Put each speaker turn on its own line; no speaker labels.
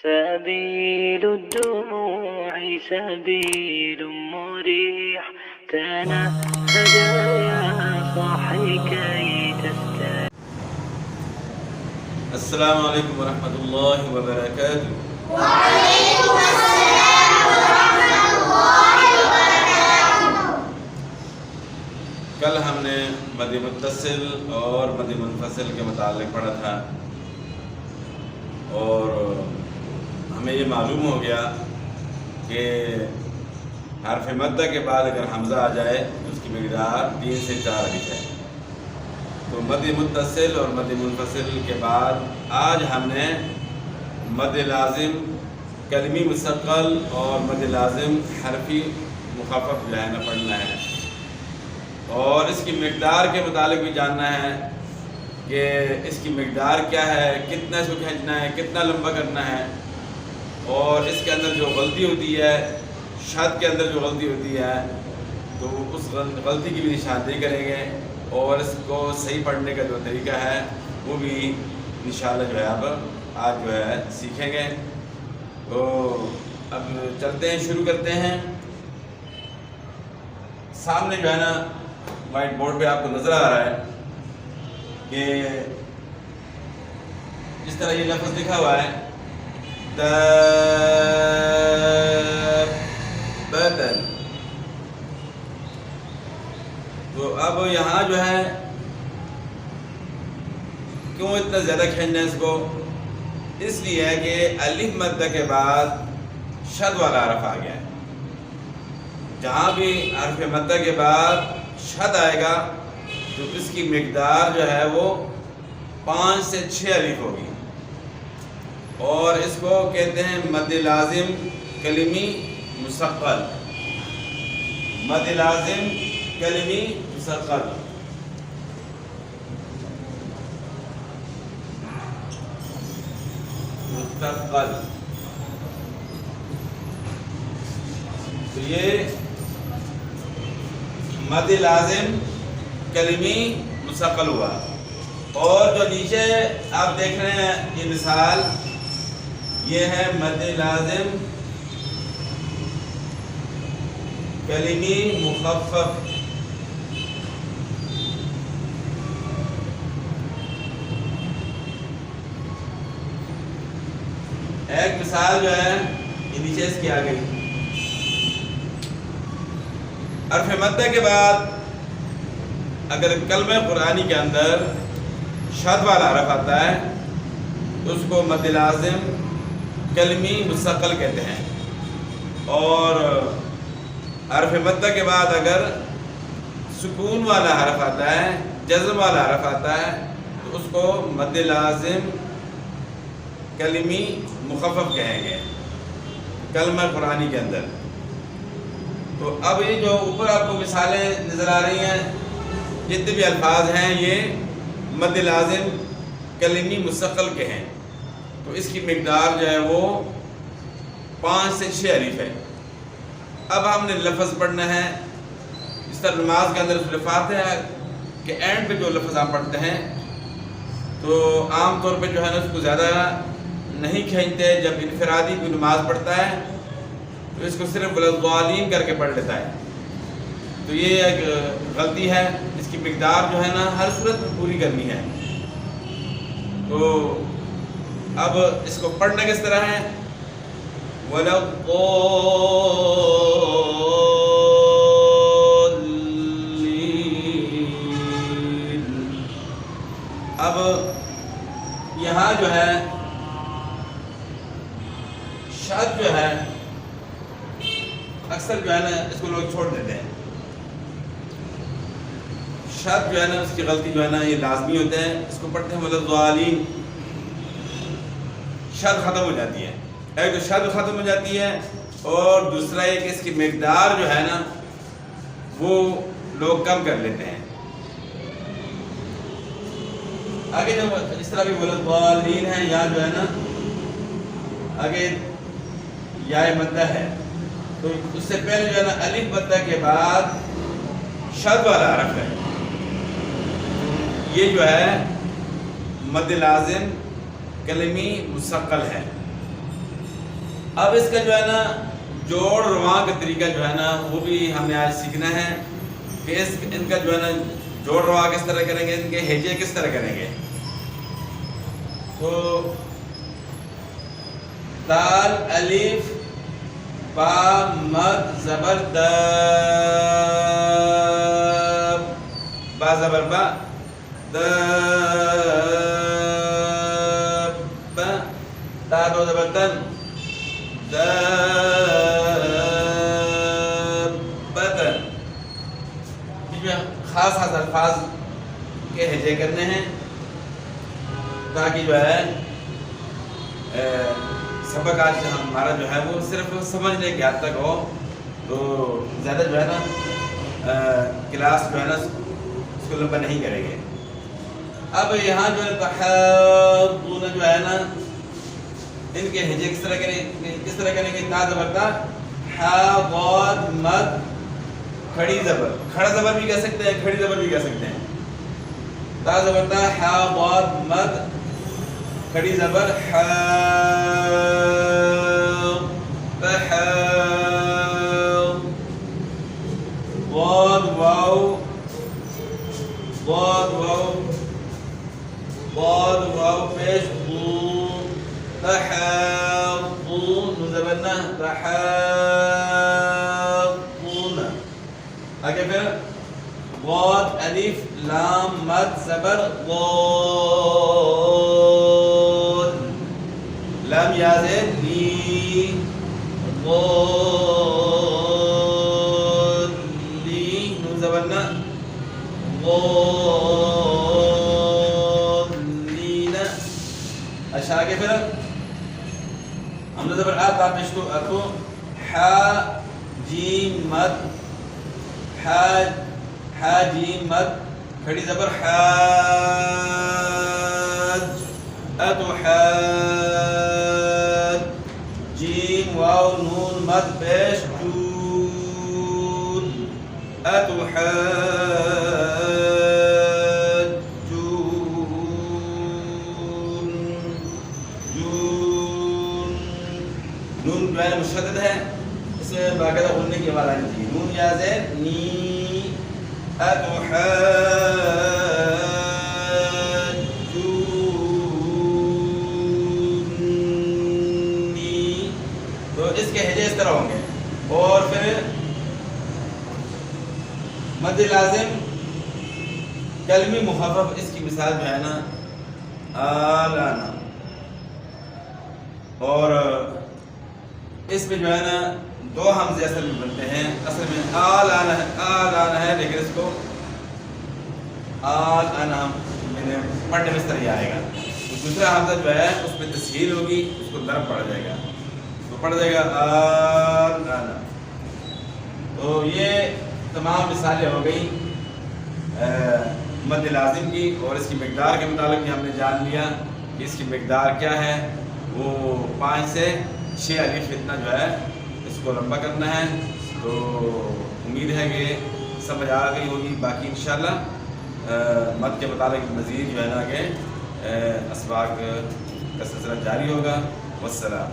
سبيل الدموع سبيل مريح تنهد يا صاحي كي تستريح.
السلام علیکم ورحمۃ اللہ وبرکاتہ.
وعلیکم السلام ورحمۃ اللہ وبرکاتہ.
کل ہم نے مد متصل اور مد منفصل کے متعلق پڑھا تھا اور ہمیں یہ معلوم ہو گیا کہ حرف مدہ کے بعد اگر حمزہ آ جائے تو اس کی مقدار 3 سے 4 الف ہے. تو مد متصل اور مد منفصل کے بعد آج ہم نے مد لازم کلمی مستقل اور مد لازم حرفی مخفف جو ہے نا پڑھنا ہے اور اس کی مقدار کے متعلق بھی جاننا ہے کہ اس کی مقدار کیا ہے، کتنا اس کو کھینچنا ہے، کتنا لمبا کرنا ہے اور اس کے اندر جو غلطی ہوتی ہے، شد کے اندر جو غلطی ہوتی ہے تو اس غلطی کی بھی نشاندہی کریں گے اور اس کو صحیح پڑھنے کا جو طریقہ ہے وہ بھی انشاءاللہ جو ہے اب آج جو ہے سیکھیں گے. تو اب چلتے ہیں، شروع کرتے ہیں. سامنے جو ہے نا وائٹ بورڈ پہ آپ کو نظر آ رہا ہے کہ اس طرح یہ لفظ لکھا ہوا ہے دابتن. تو اب یہاں جو ہے کیوں اتنا زیادہ کھینچنا ہے اس کو؟ اس لیے ہے کہ الف مدہ کے بعد شد والا حرف آ گیا ہے. جہاں بھی حرف مدہ کے بعد شد آئے گا تو اس کی مقدار جو ہے وہ 5 سے 6 الف ہوگی اور اس کو کہتے ہیں مد لازم کلمی مستقل. مد لازم کلمی مستقل. مستقل تو یہ مد لازم کلمی مستقل ہوا. اور جو نیچے آپ دیکھ رہے ہیں یہ مثال، یہ ہے مد لازم کلمی مخفف. ایک مثال جو ہے یہ نیچے اس کی آ گئی. حرف مدہ کے بعد اگر کلمہ قرآنی کے اندر شد والا حرف آتا ہے تو اس کو مد لازم کلمی مستقل کہتے ہیں اور حرف مدہ کے بعد اگر سکون والا حرف آتا ہے، جزم والا حرف آتا ہے تو اس کو مد لازم کلمی مخفف کہیں گے کلمہ قرآنی کے اندر. تو اب یہ جو اوپر آپ کو مثالیں نظر آ رہی ہیں، جتنے بھی الفاظ ہیں یہ مد لازم کلمی مستقل کے ہیں. تو اس کی مقدار جو ہے وہ 5 سے 6 الف ہے. اب ہم نے لفظ پڑھنا ہے اس طرح نماز کے اندر صرفات ہے کہ اینڈ پہ جو لفظ آپ پڑھتے ہیں تو عام طور پہ جو ہے نا اس کو زیادہ نہیں کھینچتے. جب انفرادی کوئی نماز پڑھتا ہے تو اس کو صرف وَلَضَّالِينَ کر کے پڑھ لیتا ہے. تو یہ ایک غلطی ہے، اس کی مقدار جو ہے نا ہر صورت میں پوری کرنی ہے. تو اب اس کو پڑھنا کس طرح ہے؟ وَلَضَّالِينَ. اب یہاں جو ہے شد جو ہے اکثر جو ہے نا اس کو لوگ چھوڑ دیتے ہیں. شد جو ہے نا اس کی غلطی جو ہے نا یہ لازمی ہوتے ہیں. اس کو پڑھتے ہیں وَلَضَّالِينَ. شد ختم ہو جاتی ہے. ایک تو شد ختم ہو جاتی ہے اور دوسرا یہ کہ اس کی مقدار جو ہے نا وہ لوگ کم کر لیتے ہیں. آگے جب اس طرح بھی وَلَضَّالِينَ ہے، یا جو ہے نا آگے یا مدہ ہے تو اس سے پہلے جو ہے نا الف مدہ کے بعد شد والا حرف ہے. یہ جو ہے مد لازم کلمی مستقل ہے. اب اس کا جو ہے نا جوڑ رواں کا طریقہ جو ہے نا وہ بھی ہم نے آج سیکھنا ہے کہ ان کا جو ہے نا جوڑ رواں کس طرح کریں گے، ان کے ہیجے کس طرح کریں گے. تو دال الف با مد زبر د با زبر با د با تا دو زبر تن د بتن. خاص الفاظ کے ہجے کرنے ہیں تاکہ جو ہے سبق آج ہمارا جو ہے وہ صرف سمجھنے کے حد تک ہو، تو زیادہ جو ہے نا کلاس جو ہے نا اس کو لمبا نہیں کریں گے. اب یہاں جو ہے تحاضون جو ہے نا ان کے ہجے کس طرح کریں گے. تا زبر تا، حا ضاد مد کھڑی زبر، کھڑا زبر بھی کہہ سکتے ہیں، کھڑی زبر بھی کہہ سکتے ہیں. تا زبر تا، حا ضاد مد کھڑی زبر حا ضاد واو ضاد واو ضاد واو پیش تحاضون زبرنا تحاضون. آگے پھر ضاد الف لام مد زبر ضاد، لام یا زید لی ضاد لی نون زبرنا ضاد لینا. اچھا آگے پھر حمزہ زبر آتا پیش کو اتو حا جیم مد حا جیم مد کھڑی زبر حاج اتو حاج. جیم واو نون مد پیش جون اتو حاج جون جون. نون جو ہے مشدد ہے، اس میں باقاعدہ بولنے کی آواز آنی چاہیے. نون یا زید نی اتو حاجونی. تو اس کے ہجے اس طرح ہوں گے. اور پھر مد لازم کلمی مخفف، اس کی مثال جو ہے نا آلانا، اور اس میں جو ہے نا دو حمزے اصل میں بنتے ہیں. اصل میں آلانا ہے لیکن اس کو آلانا پڑھنے میں اس طرح ہی آئے گا. تو دوسرا حمزہ جو ہے اس میں تسہیل ہوگی، اس کو ضرب پڑ جائے گا، تو پڑ جائے گا آلانا. تو یہ تمام مثالیں ہو گئی مد لازم کی، اور اس کی مقدار کے متعلق بھی ہم نے جان لیا کہ اس کی مقدار کیا ہے. وہ 5 سے 6 الف اتنا جو ہے اس کو لمبا کرنا ہے. تو امید ہے کہ سمجھ آ گئی ہوگی. باقی انشاءاللہ مد کے متعلق مزید جو ہے نا کہ اسباق کا سلسلہ جاری ہوگا. والسلام.